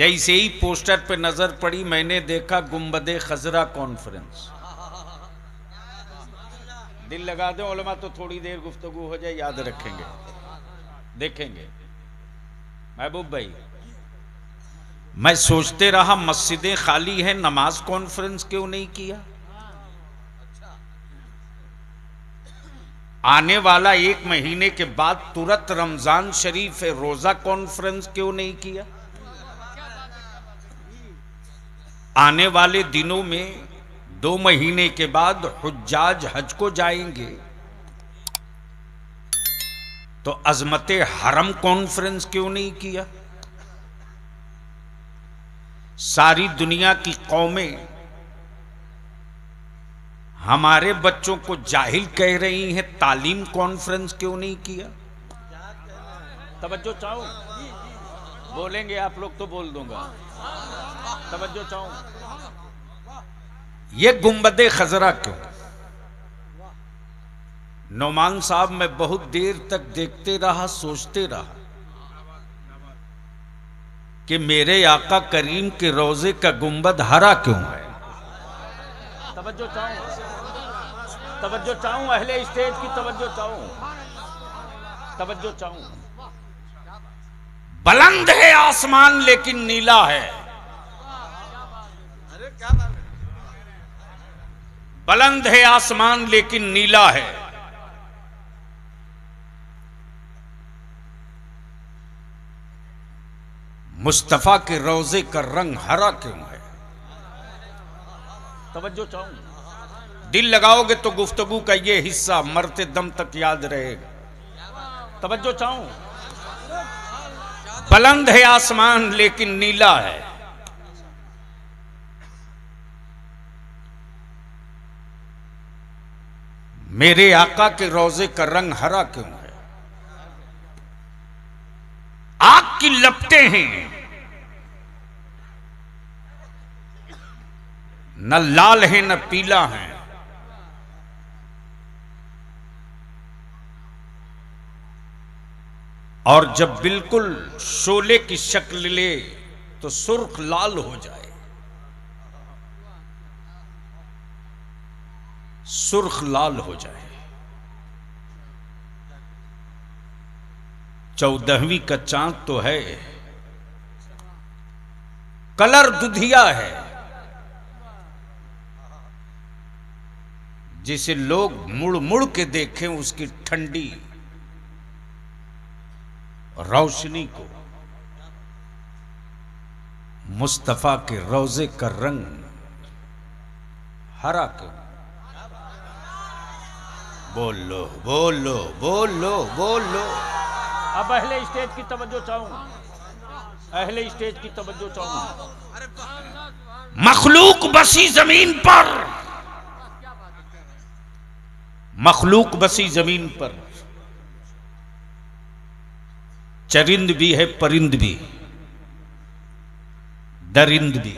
जैसे ही पोस्टर पे नजर पड़ी मैंने देखा गुंबदे खजरा कॉन्फ्रेंस। दिल लगा दो उलमा तो थोड़ी देर गुफ्तगू हो जाए, याद रखेंगे, देखेंगे। महबूब भाई, मैं सोचते रहा मस्जिदें खाली हैं, नमाज कॉन्फ्रेंस क्यों नहीं किया? आने वाला 1 महीने के बाद तुरंत रमजान शरीफ है, रोजा कॉन्फ्रेंस क्यों नहीं किया? आने वाले दिनों में 2 महीने के बाद हुज्जाज हज को जाएंगे, तो अजमते हरम कॉन्फ्रेंस क्यों नहीं किया? सारी दुनिया की कौमें हमारे बच्चों को जाहिल कह रही हैं, तालीम कॉन्फ्रेंस क्यों नहीं किया? तवज्जो चाहूं, बोलेंगे आप लोग तो बोल दूंगा, तवज्जो चाहूं। ये गुंबदे खजरा क्यों? नौमान साहब, मैं बहुत देर तक देखते रहा, सोचते रहा कि मेरे आका करीम के रोजे का गुंबद हरा क्यों है। तवज्जो चाहूं, अहले स्टेज की तवज्जो चाहूं, तवज्जो चाहूं। बुलंद है आसमान लेकिन नीला है। अरे क्या बात है? बुलंद है आसमान लेकिन नीला है। मुस्तफा के रोजे का रंग हरा क्यों है? तवज्जो चाहूं। दिल लगाओगे तो गुफ्तगू का ये हिस्सा मरते दम तक याद रहेगा। तवज्जो चाहूं। बुलंद है आसमान लेकिन नीला है। मेरे आका के रोजे का रंग हरा क्यों है? आग की लपटें हैं, न लाल है न पीला है। और जब बिल्कुल शोले की शक्ल ले तो सुर्ख लाल हो जाए। सुर्ख लाल हो जाए। 14वीं का चांद तो है, कलर दुधिया है, जिसे लोग मुड़ मुड़ के देखें उसकी ठंडी रोशनी को। मुस्तफा के रोजे का रंग हरा क्यों? बोल लो, बोल लो, बोल लो, बोल लो। अब अहले स्टेज की तवज्जो चाहूं, अहले स्टेज की तवज्जो चाहूं। मखलूक बसी जमीन पर, मखलूक बसी जमीन पर, चरिंद भी है परिंद भी, दरिंद भी,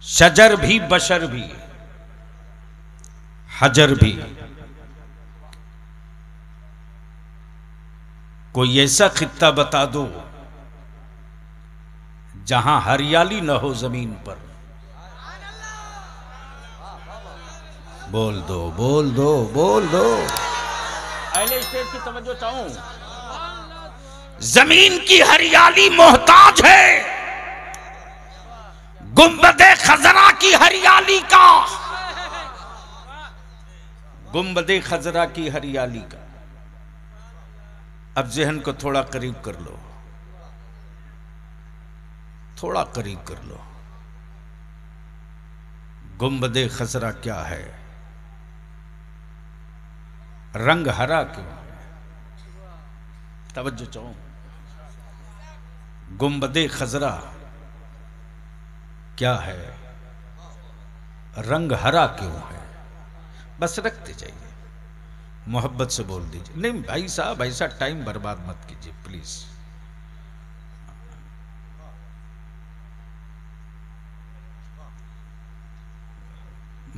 शजर भी बशर भी, हजर भी। कोई ऐसा खित्ता बता दो जहां हरियाली न हो जमीन पर। बोल दो, बोल दो, बोल दो। अहले स्टेज की तवज्जो चाहूं। जमीन की हरियाली मोहताज है गुंबदे खजरा की हरियाली का, गुंबदे खजरा की हरियाली का। अब जहन को थोड़ा करीब कर लो, थोड़ा करीब कर लो। गुंबदे खजरा क्या है? रंग हरा क्यों है? तवज्जो चाहो। गुंबदे खजरा क्या है? रंग हरा क्यों है? बस रखते जाइए, मोहब्बत से बोल दीजिए। नहीं भाई साहब, ऐसा टाइम बर्बाद मत कीजिए प्लीज।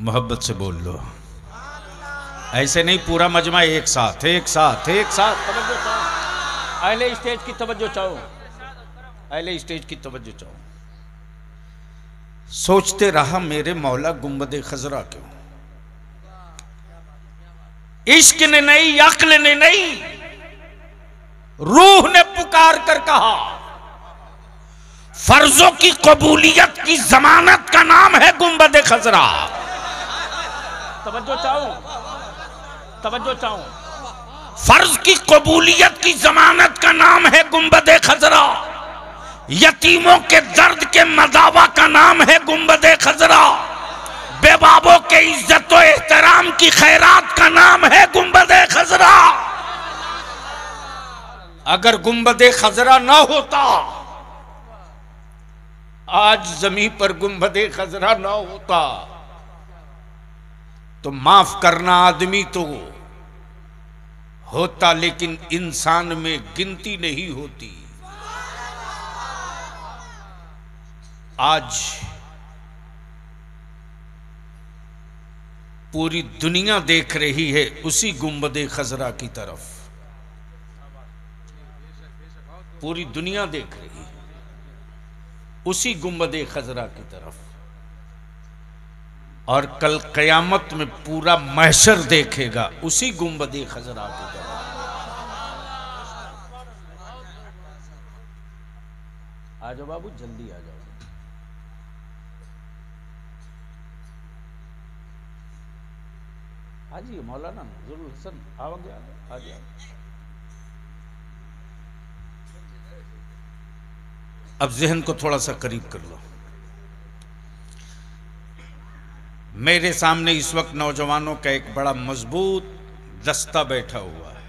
मोहब्बत से बोल लो, ऐसे नहीं पूरा मजमा एक साथ, एक साथ, एक साथ। तवज्जो चाहो, अहले स्टेज की तवज्जो चाहो, अहले स्टेज की तवज्जो चाहूं। सोचते रहा मेरे मौला गुंबदे खजरा क्यों, इश्क ने नहीं, अक्ल ने नहीं, रूह ने पुकार कर कहा फर्जों की कबूलियत की जमानत का नाम है गुंबदे खजरा। तवज्जो चाहूं, तवज्जो चाहूं। फर्ज की कबूलियत की जमानत का नाम है गुंबदे खजरा, यतीमों के दर्द के मदावा का नाम है गुंबदे खजरा, बेबाबों के इज्जत और एहतराम की खैरात का नाम है गुंबदे खजरा। अगर गुंबदे खजरा ना होता, आज जमीन पर गुंबदे खजरा ना होता, तो माफ करना आदमी तो होता, लेकिन इंसान में गिनती नहीं होती। आज पूरी दुनिया देख रही है उसी गुंबदे खजरा की तरफ, पूरी दुनिया देख रही है उसी गुंबदे खजरा की तरफ, और कल कयामत में पूरा महशर देखेगा उसी गुंबदे खजरा की तरफ। आ जाओ बाबू, जल्दी आ जाओ। हाजी मौलाना नजरुल हसन आओगे, आ जाओ। अब जहन को थोड़ा सा करीब कर लो। मेरे सामने इस वक्त नौजवानों का एक बड़ा मजबूत दस्ता बैठा हुआ है।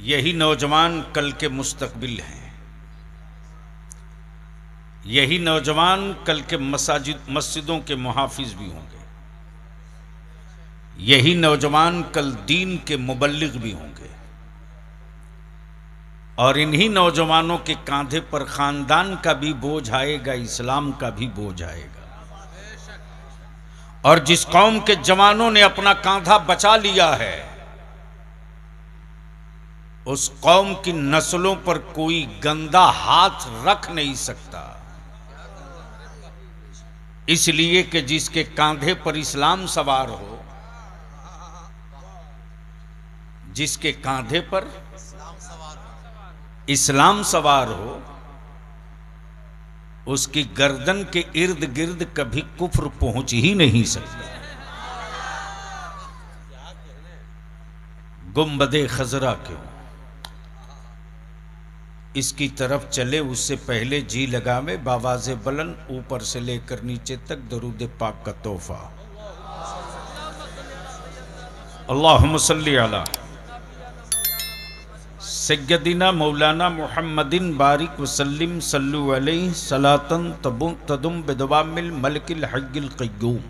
यही नौजवान कल के मुस्तकबिल हैं। यही नौजवान कल के मस्जिदों के मुहाफिज भी होंगे। यही नौजवान कल दीन के मुबल्लिग भी होंगे। और इन्हीं नौजवानों के कांधे पर खानदान का भी बोझ आएगा, इस्लाम का भी बोझ आएगा। और जिस कौम के जवानों ने अपना कांधा बचा लिया है, उस कौम की नस्लों पर कोई गंदा हाथ रख नहीं सकता। इसलिए कि जिसके कांधे पर इस्लाम सवार हो, जिसके कांधे पर इस्लाम सवार हो, उसकी गर्दन के इर्द गिर्द कभी कुफ्र पहुंच ही नहीं सकता। गुंबदे खजरा क्यों, इसकी तरफ चले उससे पहले जी लगावे बावाज़े बुलंद ऊपर से लेकर नीचे तक दरूद पाक का तोहफा। अल्लाहुम्मा सल्ली अला सय्यदिना मौलाना मुहम्मदिन बारिक वसल्लिम सल्लु अलैहि सलातन तदुम बिदवामिल मलकिल हय्यिल क़य्यूम।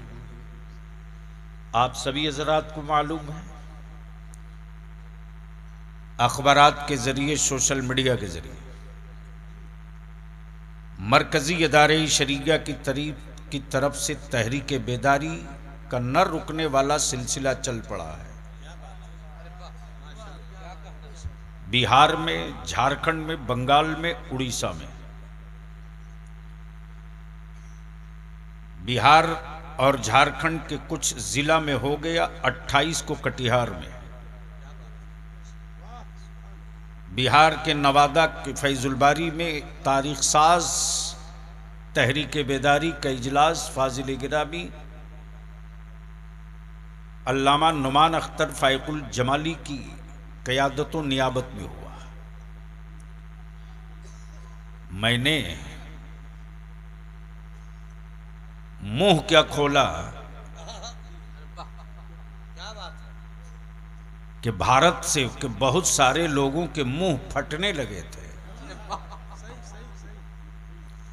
आप सभी हज़रात को मालूम है, अखबारात के ज़रिए, सोशल मीडिया के ज़रिए मरकज़ी इदारे शरीया की तरफ से तहरीक बेदारी का न रुकने वाला सिलसिला चल पड़ा है। बिहार में, झारखंड में, बंगाल में, उड़ीसा में। बिहार और झारखंड के कुछ जिला में हो गया, 28 को कटिहार में। बिहार के नवादा के फैजुलबारी में तारीख साज तहरीक बेदारी का इजलास फाजिल गिरामी अल्लामा नुमान अख्तर फायकुल जमाली की क़यादतों नियाबत में हुआ। मैंने मुंह क्या खोला कि भारत से कि बहुत सारे लोगों के मुंह फटने लगे थे।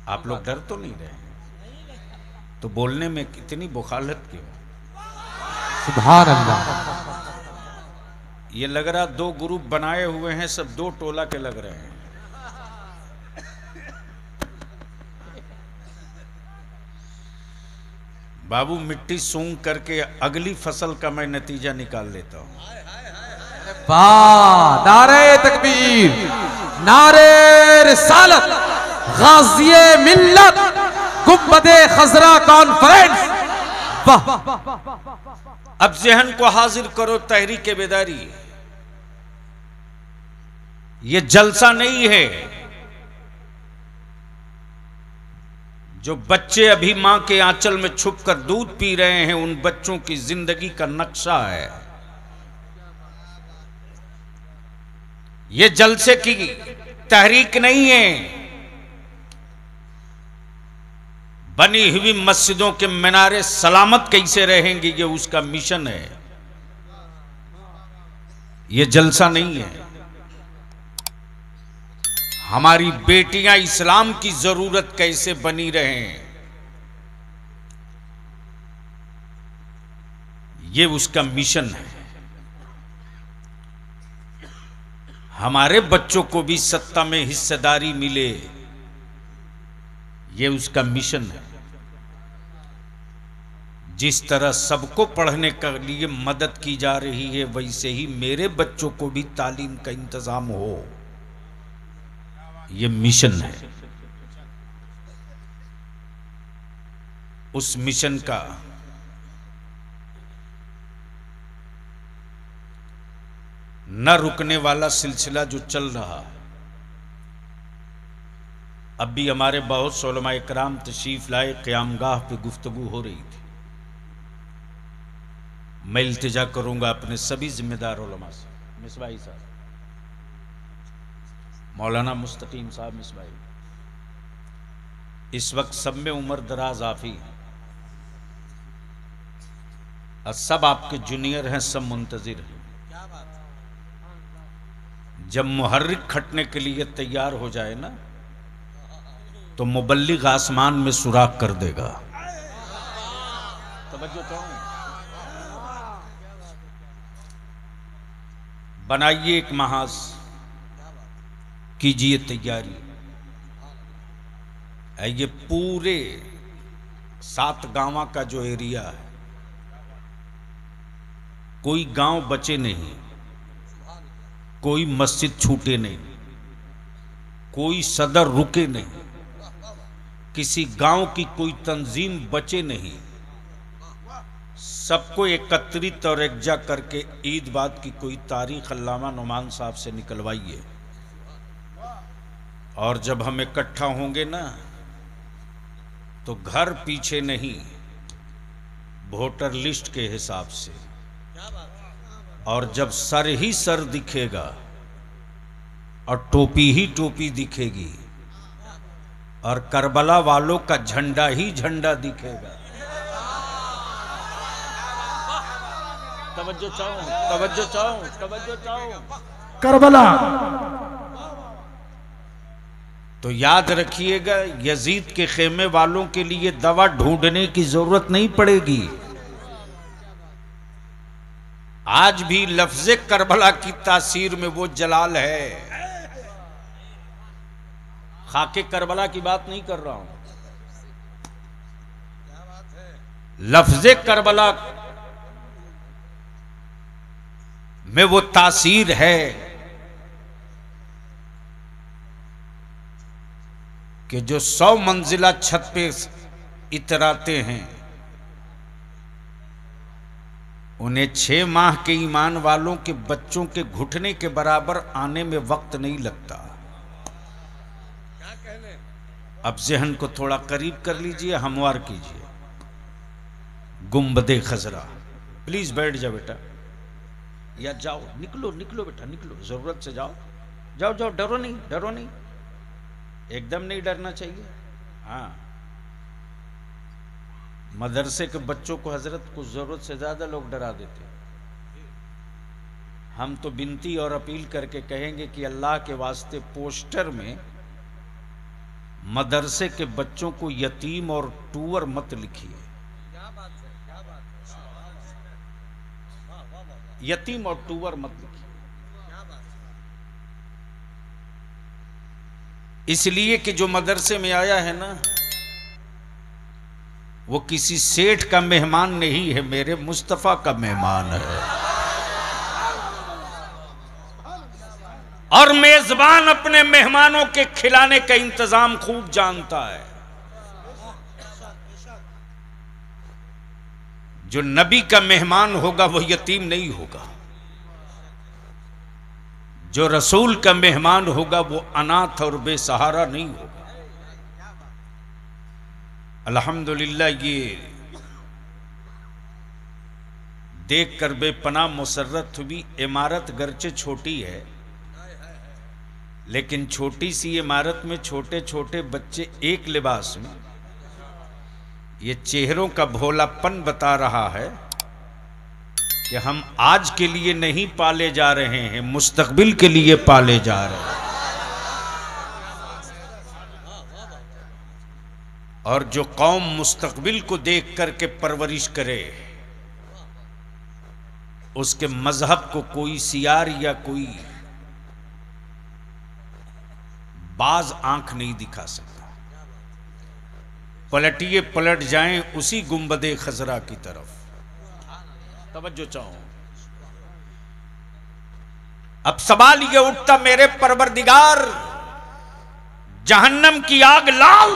आप लोग डर तो नहीं रहे? तो बोलने में कितनी बुखालत क्यों? सुभान अल्लाह। ये लग रहा दो ग्रुप बनाए हुए हैं, सब दो टोला के लग रहे हैं। बाबू मिट्टी सूंघ करके अगली फसल का मैं नतीजा निकाल लेता हूं। वाह, नारे तकबीर, नारे रिसालत, गाज़िए मिल्लत, गुंबदे खजरा कॉन्फ्रेंस। वाह! अब जहन को हाजिर करो तहरीक बेदारी। ये जलसा नहीं है। जो बच्चे अभी मां के आंचल में छुपकर दूध पी रहे हैं, उन बच्चों की जिंदगी का नक्शा है। ये जलसे की तहरीक नहीं है। बनी हुई मस्जिदों के मीनारे सलामत कैसे रहेंगे, ये उसका मिशन है। ये जलसा नहीं है। हमारी बेटियां इस्लाम की जरूरत कैसे बनी रहें, ये उसका मिशन है। हमारे बच्चों को भी सत्ता में हिस्सेदारी मिले, ये उसका मिशन है। जिस तरह सबको पढ़ने के लिए मदद की जा रही है, वैसे ही मेरे बच्चों को भी तालीम का इंतजाम हो, ये मिशन है। उस मिशन का न रुकने वाला सिलसिला जो चल रहा। अब भी हमारे बहुत से उलमा इकराम तशरीफ लाए, क़यामगाह पे गुफ्तगू हो रही थी। मैं इल्तिजा करूंगा अपने सभी जिम्मेदार उलमा से, मिसबाही साहब, मौलाना मुस्तकीम साहब मिसबाही, इस वक्त सब में उम्र दराज आफी है और सब आपके जूनियर हैं, सब मुंतजिर हैं। जब मुहर्रिक खटने के लिए तैयार हो जाए ना, तो मुबल्लिग आसमान में सुराख कर देगा। तवज्जो चाहूं, बनाइए एक महाज, कीजिए तैयारी। ये पूरे 7 गांव का जो एरिया है, कोई गांव बचे नहीं, कोई मस्जिद छूटे नहीं, कोई सदर रुके नहीं, किसी गांव की कोई तंजीम बचे नहीं। सबको एकत्रित और एकजा करके ईद बाद की कोई तारीख अल्लामा नुमान साहब से निकलवाइए। और जब हम इकट्ठा होंगे ना, तो घर पीछे नहीं, वोटर लिस्ट के हिसाब से। और जब सर ही सर दिखेगा और टोपी ही टोपी दिखेगी और करबला वालों का झंडा ही झंडा दिखेगा, तवज्जो चाहूं, तवज्जो चाहूं, तवज्जो चाहूं, करबला, तो याद रखिएगा, यजीद के खेमे वालों के लिए दवा ढूंढने की जरूरत नहीं पड़ेगी। आज भी लफ्ज़े करबला की तासीर में वो जलाल है। खाके करबला की बात नहीं कर रहा हूं, लफ्ज़े करबला में वो तासीर है कि जो 100 मंजिला छत पे इतराते हैं, उन्हें 6 माह के ईमान वालों के बच्चों के घुटने के बराबर आने में वक्त नहीं लगता। अब जहन को थोड़ा करीब कर लीजिए, हमवार कीजिए। गुंबदे खजरा, प्लीज बैठ जाओ बेटा, या जाओ, निकलो निकलो बेटा, निकलो, जरूरत से जाओ, जाओ जाओ, डरो नहीं, डरो नहीं, एकदम नहीं डरना चाहिए। हाँ, मदरसे के बच्चों को हजरत कुछ जरूरत से ज्यादा लोग डरा देते। हम तो विनती और अपील करके कहेंगे कि अल्लाह के वास्ते पोस्टर में मदरसे के बच्चों को यतीम और टूअर मत लिखिए। यतीम और टूअर मत लिखिए, इसलिए कि जो मदरसे में आया है ना, वो किसी सेठ का मेहमान नहीं है, मेरे मुस्तफा का मेहमान है। और मेजबान अपने मेहमानों के खिलाने का इंतजाम खूब जानता है। जो नबी का मेहमान होगा वो यतीम नहीं होगा, जो रसूल का मेहमान होगा वो अनाथ और बेसहारा नहीं होगा। अल्हम्दुलिल्लाह, ये देख कर बेपनाह मुसर्रत हुई। इमारत गर्चे छोटी है, लेकिन छोटी सी इमारत में छोटे छोटे बच्चे एक लिबास में, ये चेहरों का भोलापन बता रहा है कि हम आज के लिए नहीं पाले जा रहे हैं, मुस्तकबिल के लिए पाले जा रहे हैं। और जो कौम मुस्तकबिल को देख करके परवरिश करे, उसके मजहब को कोई सियार या कोई बाज आंख नहीं दिखा सकता। पलटिए पलट जाएं उसी गुंबदे खजरा की तरफ। तवज्जो चाहो। अब सवाल ये उठता, मेरे परवरदिगार, जहन्नम की आग लाल,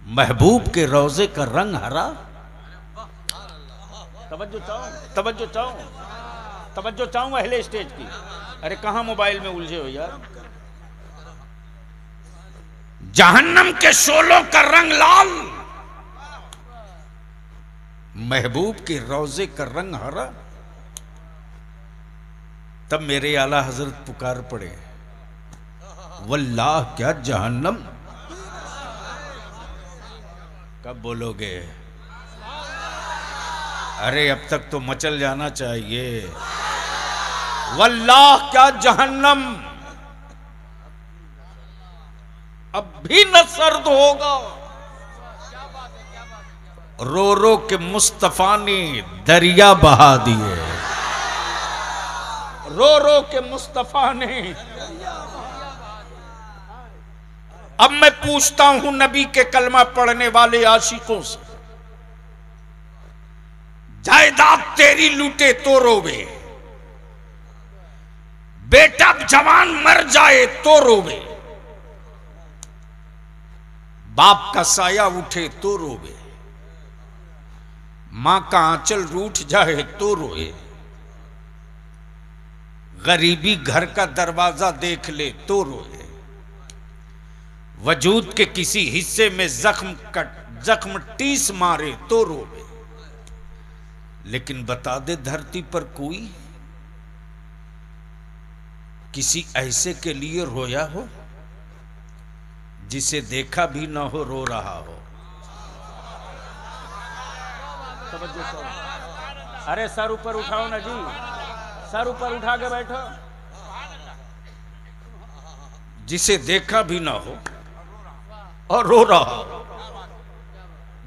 महबूब के रोजे का रंग हरा। तवज्जो चाहो, तवज्जो चाहो, तवज्जो चाहूं अहले स्टेज की। अरे कहां मोबाइल में उलझे हो यार। जहन्नम के शोलों का रंग लाल, महबूब के रोजे का रंग हरा। तब मेरे आला हजरत पुकार पड़े, वल्लाह क्या जहन्नम। कब बोलोगे? अरे अब तक तो मचल जाना चाहिए। वल्लाह क्या जहन्नम, अब भी न सर्द होगा। रो रो के मुस्तफा ने दरिया बहा दिए, रो रो के मुस्तफा ने। अब मैं पूछता हूं नबी के कलमा पढ़ने वाले आशिकों से, जायदाद तेरी लूटे तो रोवे, बेटा जवान मर जाए तो रोवे, बाप का साया उठे तो रोवे, मां का आंचल रूठ जाए तो रोए, गरीबी घर का दरवाजा देख ले तो रोए, वजूद के किसी हिस्से में जख्म टीस मारे तो रोवे। लेकिन बता दे धरती पर कोई किसी ऐसे के लिए रोया हो जिसे देखा भी ना हो रो रहा हो। अरे सर ऊपर उठाओ ना जी, सर ऊपर उठा के बैठो। जिसे देखा भी ना हो और रो रहा हो,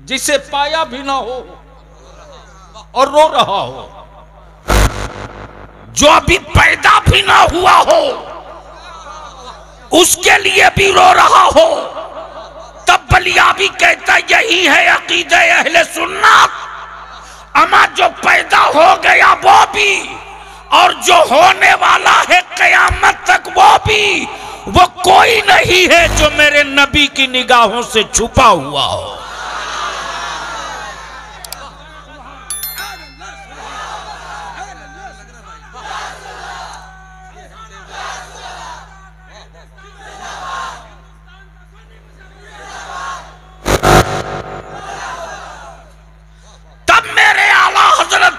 जिसे पाया भी ना हो और रो रहा हो, जो अभी पैदा भी ना हुआ हो उसके लिए भी रो रहा हो। तब बलियाबी कहता यही है अकीदा अहले सुन्नत। अमा जो पैदा हो गया वो भी, और जो होने वाला है कयामत तक वो भी, वो कोई नहीं है जो मेरे नबी की निगाहों से छुपा हुआ हो।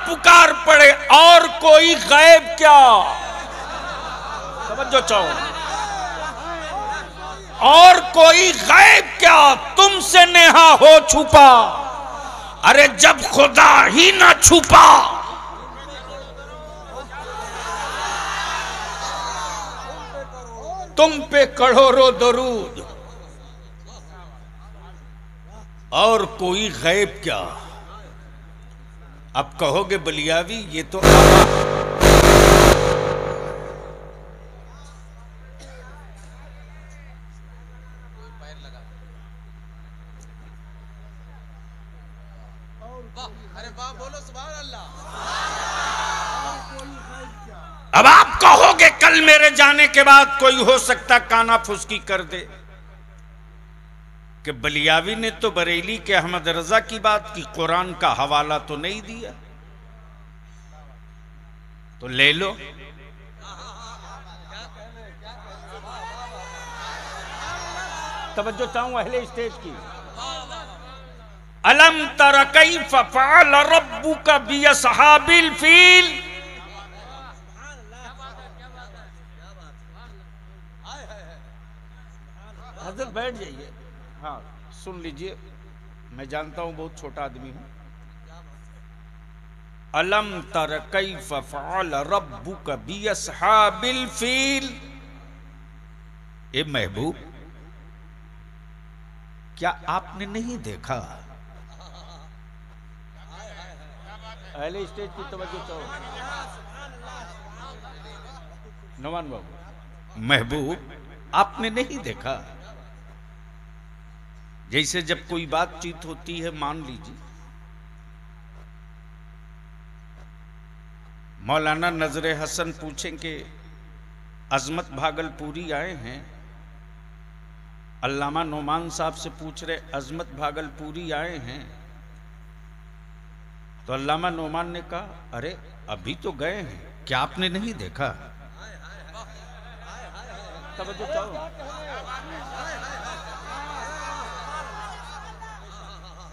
पुकार पड़े, और कोई गैब क्या? समझो चाहो, और कोई गैब क्या तुमसे नेहा हो छुपा? अरे जब खुदा ही ना छुपा तुम पे करोड़ों दरूद, और कोई गैब क्या? अब कहोगे बलियावी ये तो अब आप कहोगे कल मेरे जाने के बाद कोई हो सकता काना फुसकी कर दे कि बलियावी ने तो बरेली के अहमद रजा की बात की, कुरान का हवाला तो नहीं दिया। तो ले लो। तवज्जो चाहूं अहले स्टेज की। अलम तर कैफ फअल रब्बुका बिअसहाबिल फील। हजरत बैठ जाइए। हाँ सुन लीजिए, मैं जानता हूं बहुत छोटा आदमी हूं। अलम तर कैफ फअल रब्बुका बिअसहाबिल फील। ए महबूब, क्या आपने नहीं देखा? अहले स्टेज की तवज्जो चाहो। नवान बाबू, महबूब आपने नहीं देखा? जैसे जब कोई बातचीत होती है, मान लीजिए मौलाना नजरे हसन पूछें कि अजमत भागलपुरी आए हैं, अल्लामा नोमान साहब से पूछ रहे अजमत भागलपुरी आए हैं, तो अल्लामा नोमान ने कहा अरे अभी तो गए हैं, क्या आपने नहीं देखा? तवज्जो चाहो।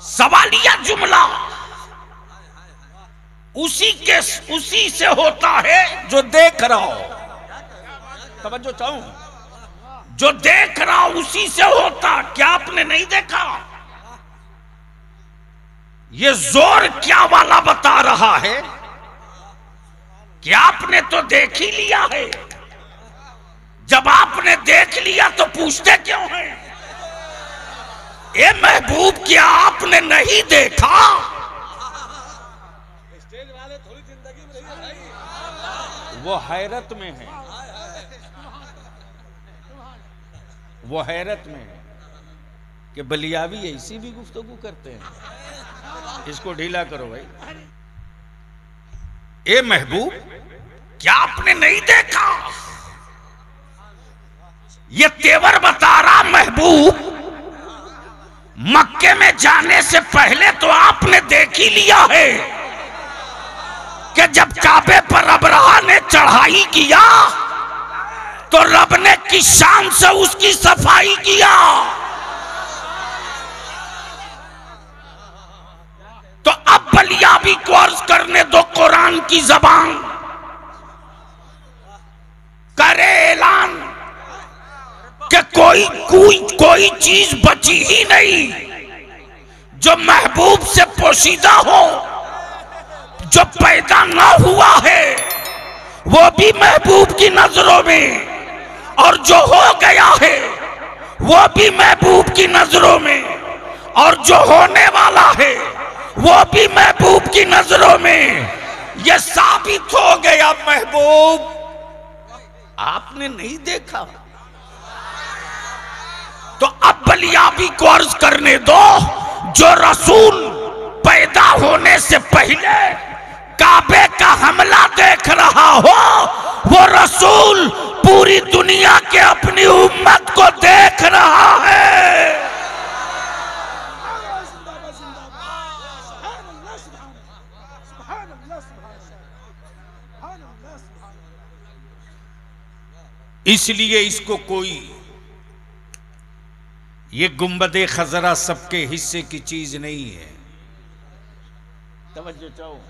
सवालिया जुमला उसी से होता है जो देख रहा हो। तवज्जो चाहूं, जो देख रहा उसी से होता, क्या आपने नहीं देखा? ये जोर क्या वाला बता रहा है कि आपने तो देख ही लिया है। जब आपने देख लिया तो पूछते क्यों हैं? ए महबूब, क्या आपने नहीं देखा? स्टेज वाले थोड़ी जिंदगी में नहीं, वो हैरत में है, वो हैरत में है कि बलियावी ऐसी भी गुफ्तगू करते हैं। इसको ढीला करो भाई। ए महबूब, क्या आपने नहीं देखा? ये तेवर बता रहा महबूब, मक्के में जाने से पहले तो आपने देख ही लिया है कि जब काबे पर अबरहा ने चढ़ाई किया तो रब ने किस शान से उसकी सफाई किया। तो अब बलियावी को अर्ज करने दो, कुरान की जबान करे ऐलान कि कोई चीज बची ही नहीं जो महबूब से पोशीदा हो। जो पैदा ना हुआ है वो भी महबूब की नजरों में, और जो हो गया है वो भी महबूब की नजरों में, और जो होने वाला है वो भी महबूब की नजरों में। यह साबित हो गया महबूब आपने नहीं देखा। तो अब बलियावी को अर्ज करने दो, जो रसूल पैदा होने से पहले काबे का हमला देख रहा हो, वो रसूल पूरी दुनिया के अपनी उम्मत को देख रहा है। इसलिए इसको कोई, ये गुंबदे खजरा सबके हिस्से की चीज नहीं है। तवज्जो चाहो,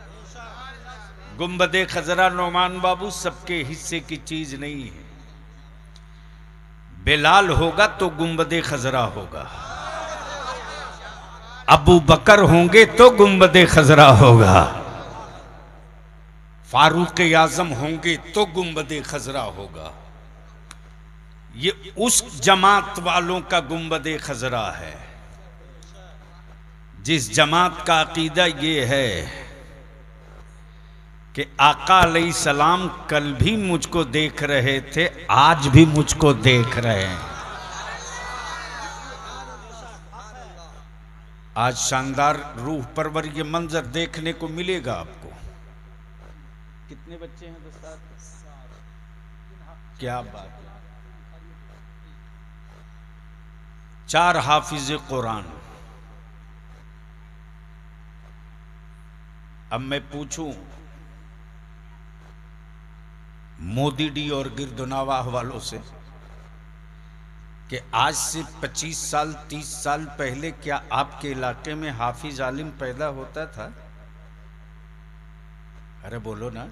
गुंबदे खजरा नोमान बाबू सबके हिस्से की चीज नहीं है। बिलाल होगा तो गुंबदे खजरा होगा, अबू बकर होंगे तो गुंबदे खजरा होगा, फारूक आजम होंगे तो गुंबदे खजरा होगा। ये उस जमात वालों का गुंबदे खजरा है जिस जमात का अकीदा ये है कि आका अलैहिस्सलाम कल भी मुझको देख रहे थे, आज भी मुझको देख रहे हैं। आज शानदार रूह परवर ये मंजर देखने को मिलेगा आपको। कितने बच्चे हैं दोस्तों? क्या बात। 4 हाफिज कुरान। अब मैं पूछूं मोदी डी और गिरदुनावाह वालों से कि आज से 25 साल 30 साल पहले क्या आपके इलाके में हाफिज आलिम पैदा होता था? अरे बोलो ना।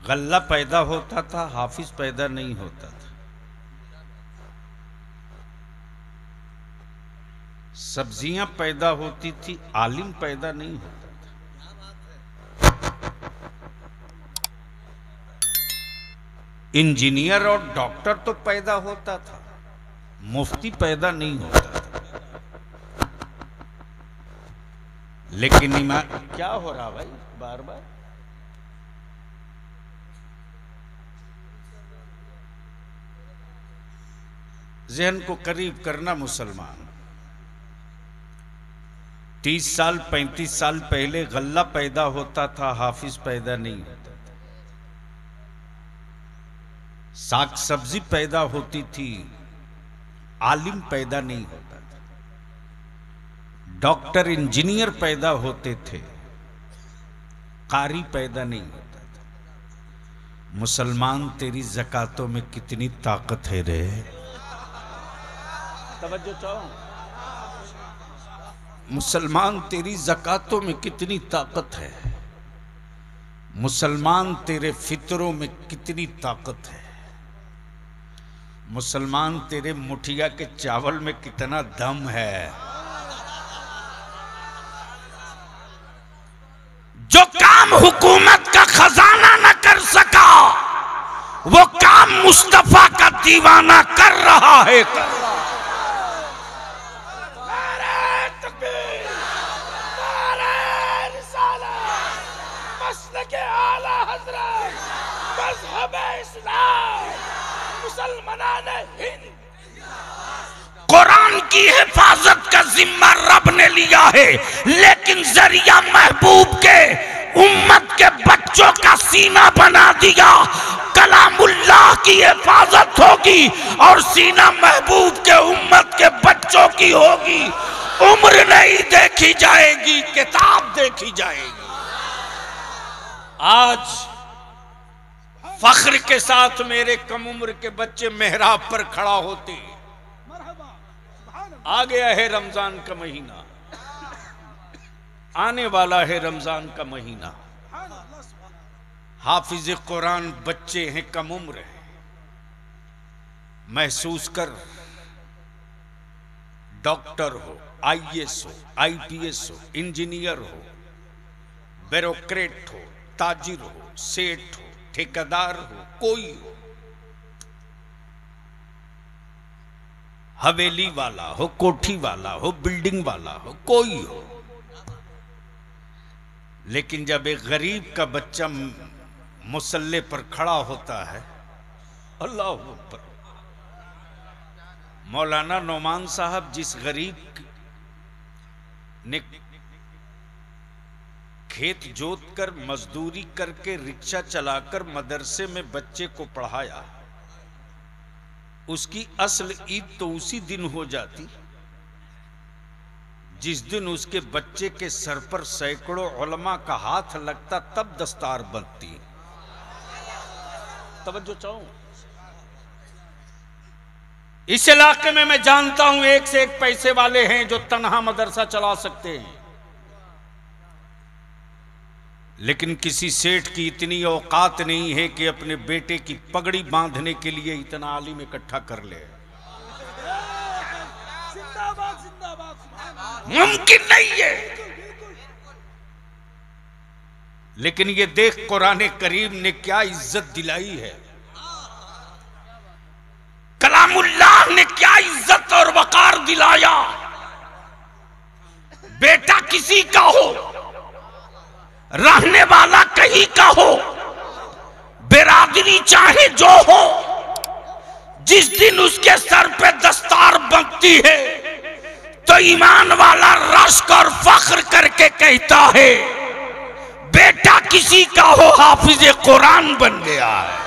गल्ला पैदा होता था, हाफिज पैदा नहीं होता था। सब्जियां पैदा होती थी, आलिम पैदा नहीं होता था। इंजीनियर और डॉक्टर तो पैदा होता था, मुफ्ती पैदा नहीं होता था। लेकिन क्या हो रहा भाई बार बार? ज़हन को करीब करना मुसलमान। 30 साल 35 साल पहले गल्ला पैदा होता था, हाफिज पैदा नहीं होता था। साग सब्जी पैदा होती थी, आलिम पैदा नहीं होता था। डॉक्टर इंजीनियर पैदा होते थे, कारी पैदा नहीं होता था। मुसलमान तेरी ज़कातों में कितनी ताकत है रे। तवज्जो चाहो। मुसलमान तेरी ज़कातों में कितनी ताकत है। मुसलमान तेरे फितरों में कितनी ताकत है। मुसलमान तेरे मुठिया के चावल में कितना दम है। जो काम हुकूमत का खजाना न कर सका वो काम मुस्तफा का दीवाना कर रहा है। कुरान की हिफाजत का जिम्मा रब ने लिया है, लेकिन जरिया महबूब के उम्मत के बच्चों का सीना बना दिया। कलामुल्लाह की हिफाजत होगी और सीना महबूब के उम्मत के बच्चों की होगी। उम्र नहीं देखी जाएगी, किताब देखी जाएगी। आज फख्र के साथ मेरे कम उम्र के बच्चे मेहराब पर खड़ा होते। आ गया है रमजान का महीना, आने वाला है रमजान का महीना। हाफिज कुरान बच्चे हैं, कम उम्र है। महसूस कर, डॉक्टर हो, IAS हो, IPS हो, इंजीनियर हो, ब्यूरोक्रेट हो, ताजिर हो, सेठ हो, ठेकेदार हो, कोई हो, हवेली वाला हो, कोठी वाला हो, बिल्डिंग वाला हो, कोई हो, लेकिन जब एक गरीब का बच्चा मुसल्ले पर खड़ा होता है, अल्लाह अकबर। मौलाना नौमान साहब जिस गरीब ने खेत जोत कर मजदूरी करके रिक्शा चलाकर मदरसे में बच्चे को पढ़ाया, उसकी असल ईद तो उसी दिन हो जाती जिस दिन उसके बच्चे के सर पर सैकड़ों उलमा का हाथ लगता, तब दस्तार बनती। तवज्जो चाहूं। इस इलाके में मैं जानता हूं एक से एक पैसे वाले हैं जो तन्हा मदरसा चला सकते हैं, लेकिन किसी सेठ की इतनी औकात नहीं है कि अपने बेटे की पगड़ी बांधने के लिए इतना आलिम इकट्ठा कर ले। मुमकिन नहीं है। लेकिन ये देख कुरान करीम ने क्या इज्जत दिलाई है, कलामुल्लाह ने क्या इज्जत और वकार दिलाया। बेटा किसी का हो, रहने वाला कहीं का हो, बिरादरी चाहे जो हो, जिस दिन उसके सर पे दस्तार बनती है तो ईमान वाला रश्क और फख्र करके कहता है, बेटा किसी का हो हाफिज कुरान बन गया है।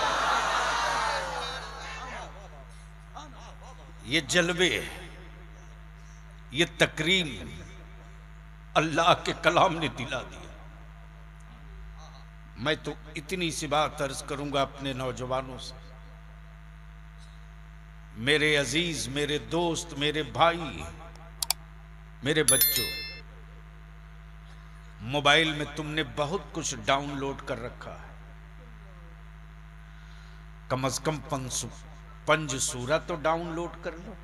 ये जलवे, ये तकरीम अल्लाह के कलाम ने दिला दिया। मैं तो इतनी सी बात अर्ज करूंगा अपने नौजवानों से, मेरे अजीज, मेरे दोस्त, मेरे भाई, मेरे बच्चों, मोबाइल में तुमने बहुत कुछ डाउनलोड कर रखा है। कम से कम पंज सूरा तो डाउनलोड कर लो।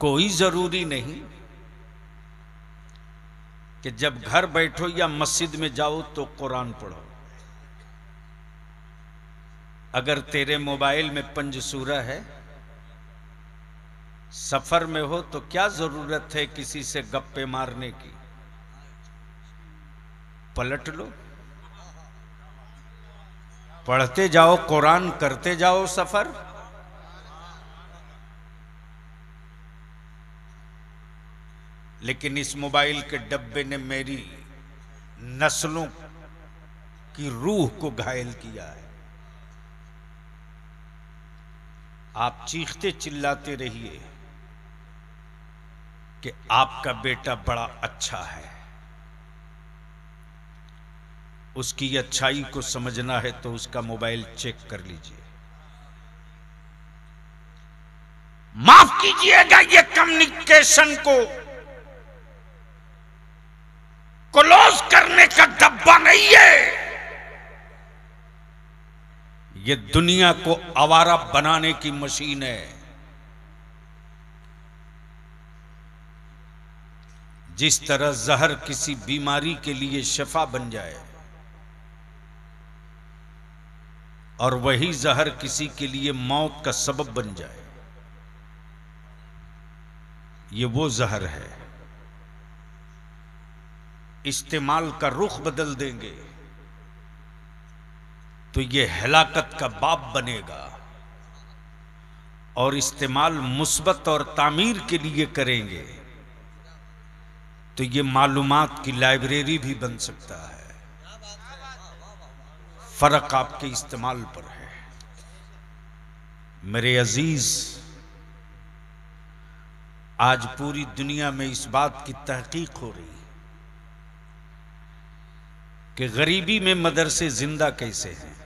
कोई जरूरी नहीं कि जब घर बैठो या मस्जिद में जाओ तो कुरान पढ़ो। अगर तेरे मोबाइल में पंज सूरा है, सफर में हो, तो क्या जरूरत है किसी से गप्पे मारने की? पलट लो, पढ़ते जाओ, कुरान करते जाओ सफर। लेकिन इस मोबाइल के डब्बे ने मेरी नस्लों की रूह को घायल किया है। आप चीखते चिल्लाते रहिए कि आपका बेटा बड़ा अच्छा है। उसकी अच्छाई को समझना है तो उसका मोबाइल चेक कर लीजिए। माफ कीजिएगा, ये कम्युनिकेशन को क्लोज करने का डब्बा नहीं है। ये दुनिया को आवारा बनाने की मशीन है। जिस तरह जहर किसी बीमारी के लिए शिफा बन जाए और वही जहर किसी के लिए मौत का सबब बन जाए, ये वो जहर है। इस्तेमाल का रुख बदल देंगे तो ये हलाकत का बाप बनेगा, और इस्तेमाल मुस्बत और तामीर के लिए करेंगे तो ये मालूमात की लाइब्रेरी भी बन सकता है। फर्क आपके इस्तेमाल पर है। मेरे अजीज, आज पूरी दुनिया में इस बात की तहकीक हो रही है कि गरीबी में मदरसे जिंदा कैसे हैं।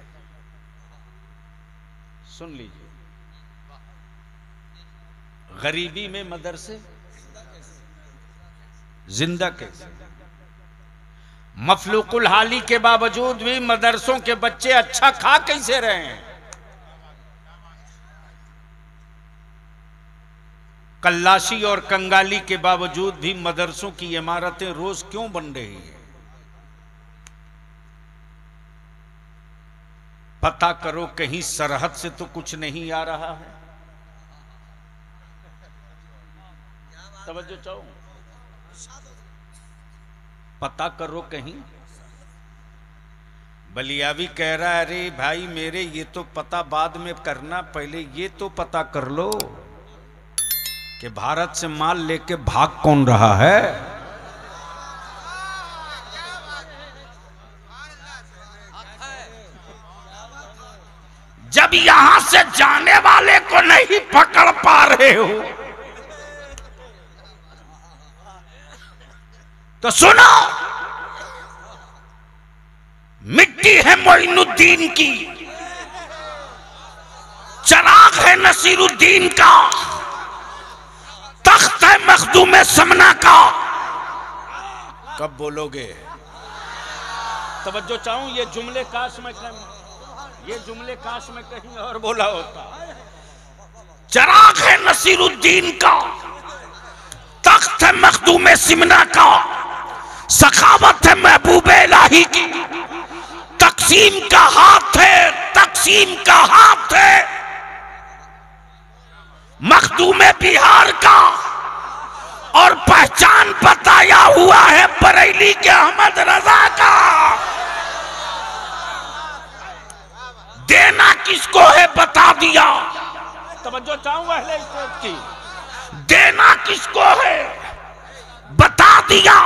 सुन लीजिए, गरीबी में मदरसे जिंदा कैसे? मफलूकुल हाली के बावजूद भी मदरसों के बच्चे अच्छा खा कैसे रहे हैं? कल्लाशी और कंगाली के बावजूद भी मदरसों की इमारतें रोज क्यों बन रही हैं? पता करो, कहीं सरहद से तो कुछ नहीं आ रहा है। तवज्जो चाहो, पता करो कहीं। बलियावी कह रहा है, अरे भाई मेरे, ये तो पता बाद में करना, पहले ये तो पता कर लो कि भारत से माल लेके भाग कौन रहा है। जब यहां से जाने वाले को नहीं पकड़ पा रहे हो तो सुनो, मिट्टी है मोइनुद्दीन की, चराग है नसीरुद्दीन का, तख्त है मखदूम समना का। कब बोलोगे? तवज्जो चाहूं, ये जुमले काश में कहीं और बोला होता। चराग है नसीरुद्दीन का, तख्त है मखदूम सिमना का, सखावत है महबूब इलाही की, तकसीम का हाथ है, तकसीम का हाथ है मखदूम बिहार का, और पहचान बताया हुआ है बरेली के अहमद रजा का। देना किसको है बता दिया। तवज्जो चाहूंगा अहले स्टेज की। देना किसको है बता दिया,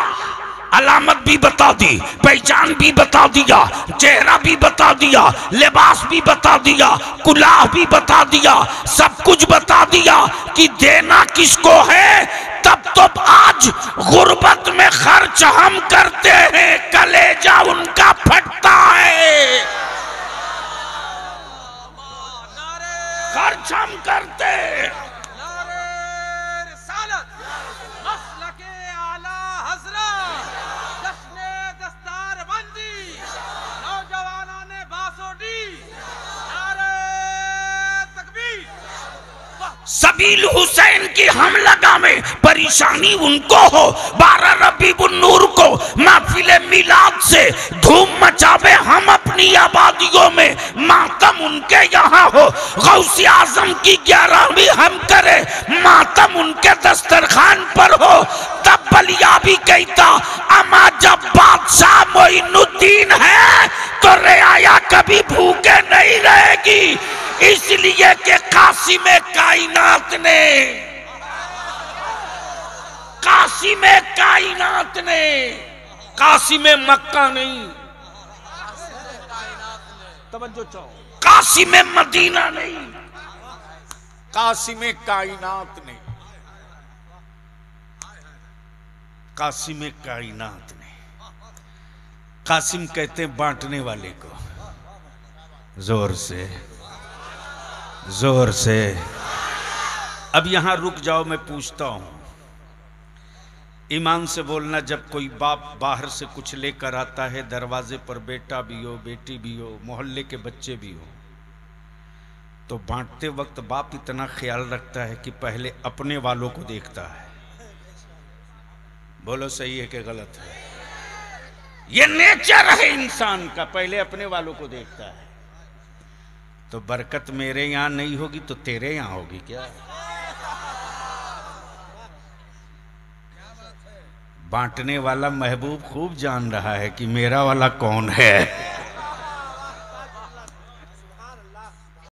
अलामत भी बता दी, पहचान भी बता दिया, चेहरा भी बता दिया, लिबास भी बता दिया, कुलाह भी बता दिया, सब कुछ बता दिया कि देना किसको है। तब तो आज गुर्बत में खर्च हम करते हैं, कलेजा उनका फटता है। खर्च हम करते हैं। सबील हुसैन की हम लगावे, परेशानी उनको हो। 12 रबीउन नूर को महफिले मिलाद से धूम मचावे हम अपनी आबादियों में, मातम उनके यहाँ हो। गौसे आजम की 11वीं हम करे, मातम उनके दस्तरखान पर हो। तब बलिया भी कहता अमा जब बादशाह मोइनुद्दीन है तो रियाया कभी भूखे नहीं रहेगी, इसलिए कि कासिमे कायनात ने, कासिमे कायनात ने, कासिमे मक्का नहीं, तवज्जो चाहो, कासिमे मदीना नहीं, कासिमे कायनात ने, कासिमे कायनात ने। कासिम कहते हैं बांटने वाले को। जोर से, जोर से। अब यहां रुक जाओ, मैं पूछता हूं, ईमान से बोलना, जब कोई बाप बाहर से कुछ लेकर आता है, दरवाजे पर बेटा भी हो, बेटी भी हो, मोहल्ले के बच्चे भी हो, तो बांटते वक्त बाप इतना ख्याल रखता है कि पहले अपने वालों को देखता है। बोलो सही है कि गलत है? ये नेचर है इंसान का, पहले अपने वालों को देखता है। तो बरकत मेरे यहां नहीं होगी तो तेरे यहां होगी क्या? बांटने वाला महबूब खूब जान रहा है कि मेरा वाला कौन है।